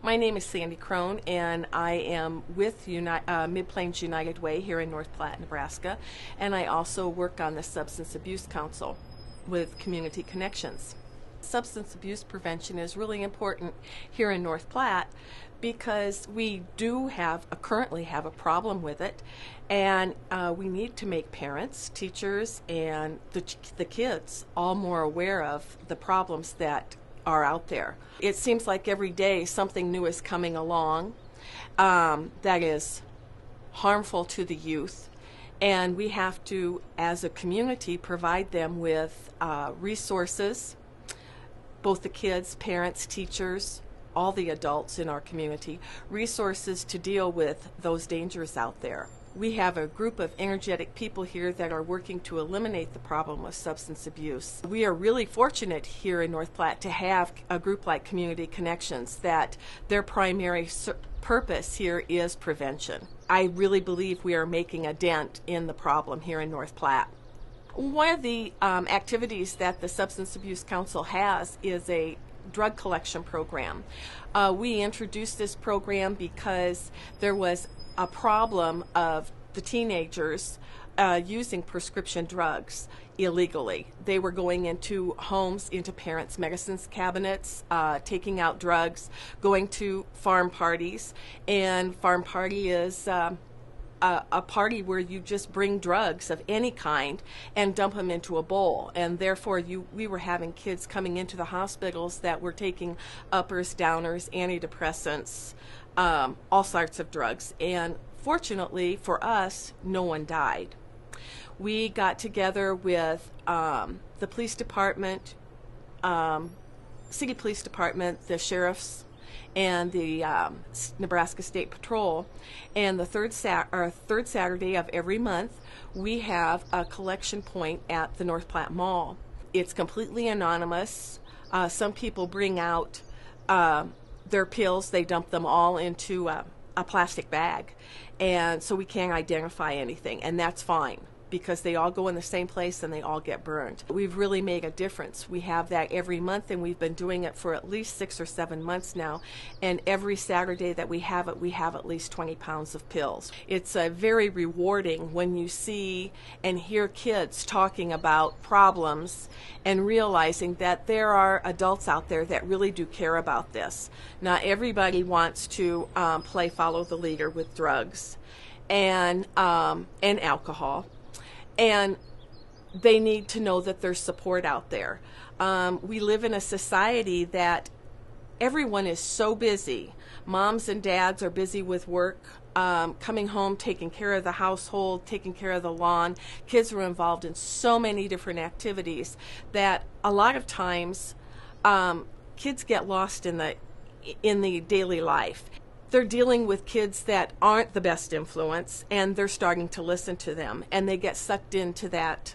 My name is Sandy Crone, and I am with Mid-Plains United Way here in North Platte, Nebraska, and I also work on the Substance Abuse Council with Community Connections. Substance abuse prevention is really important here in North Platte because we do currently have a problem with it, and we need to make parents, teachers, and the kids all more aware of the problems that are out there. It seems like every day something new is coming along that is harmful to the youth, and we have to, as a community, provide them with resources, both the kids, parents, teachers, all the adults in our community, resources to deal with those dangers out there. We have a group of energetic people here that are working to eliminate the problem of substance abuse. We are really fortunate here in North Platte to have a group like Community Connections that their primary purpose here is prevention. I really believe we are making a dent in the problem here in North Platte. One of the activities that the Substance Abuse Council has is a drug collection program. We introduced this program because there was a problem of the teenagers using prescription drugs illegally. They were going into homes, into parents' medicines cabinets, taking out drugs, going to farm parties, and farm party is a party where you just bring drugs of any kind and dump them into a bowl, and therefore we were having kids coming into the hospitals that were taking uppers, downers, antidepressants, all sorts of drugs, and fortunately for us, no one died. We got together with the police department, city police department, the sheriffs, and the Nebraska State Patrol, and the third Saturday of every month we have a collection point at the North Platte Mall. It's completely anonymous. Some people bring out their pills, they dump them all into a plastic bag, and so we can't identify anything, and that's fine because they all go in the same place and they all get burned. We've really made a difference. We have that every month, and we've been doing it for at least 6 or 7 months now, and every Saturday that we have it, we have at least 20 pounds of pills. It's very rewarding when you see and hear kids talking about problems and realizing that there are adults out there that really do care about this. Not everybody wants to play follow the leader with drugs and alcohol, and they need to know that there's support out there. We live in a society that everyone is so busy. Moms and dads are busy with work, coming home, taking care of the household, taking care of the lawn. Kids are involved in so many different activities that a lot of times kids get lost in the daily life. They're dealing with kids that aren't the best influence, and they're starting to listen to them, and they get sucked into that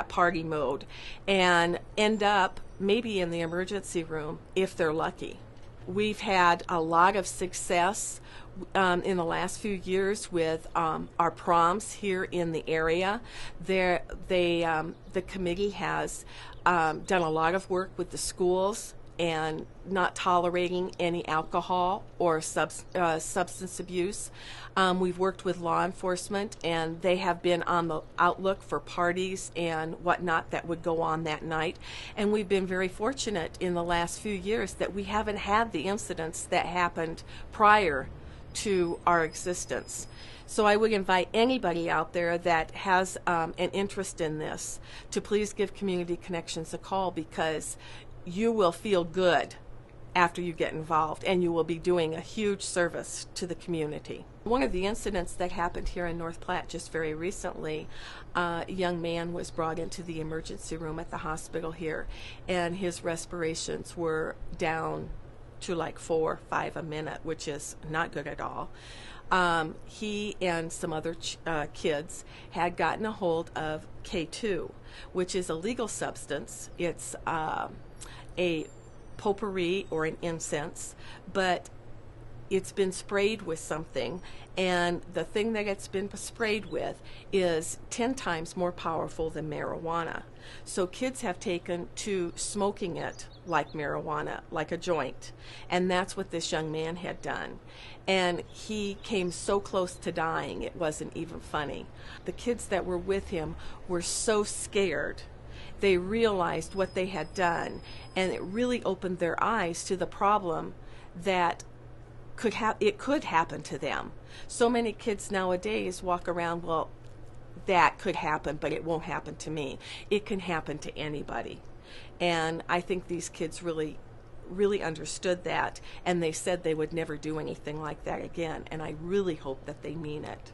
party mode and end up maybe in the emergency room if they're lucky. We've had a lot of success in the last few years with our proms here in the area. The committee has done a lot of work with the schools and not tolerating any alcohol or substance abuse. We've worked with law enforcement, and they have been on the outlook for parties and whatnot that would go on that night. And we've been very fortunate in the last few years that we haven't had the incidents that happened prior to our existence. So I would invite anybody out there that has an interest in this to please give Community Connections a call, because you will feel good after you get involved, and you will be doing a huge service to the community. One of the incidents that happened here in North Platte just very recently, a young man was brought into the emergency room at the hospital here, and his respirations were down to like 4 or 5 a minute, which is not good at all. He and some other kids had gotten a hold of K2, which is a legal substance. It's a potpourri or an incense, but it's been sprayed with something, and the thing that it's been sprayed with is 10 times more powerful than marijuana. So kids have taken to smoking it like marijuana, like a joint. And that's what this young man had done. And he came so close to dying, it wasn't even funny. The kids that were with him were so scared. They realized what they had done, and it really opened their eyes to the problem that it could happen to them. So many kids nowadays walk around, well, that could happen, but it won't happen to me. It can happen to anybody. And I think these kids really understood that, and they said they would never do anything like that again, and I really hope that they mean it.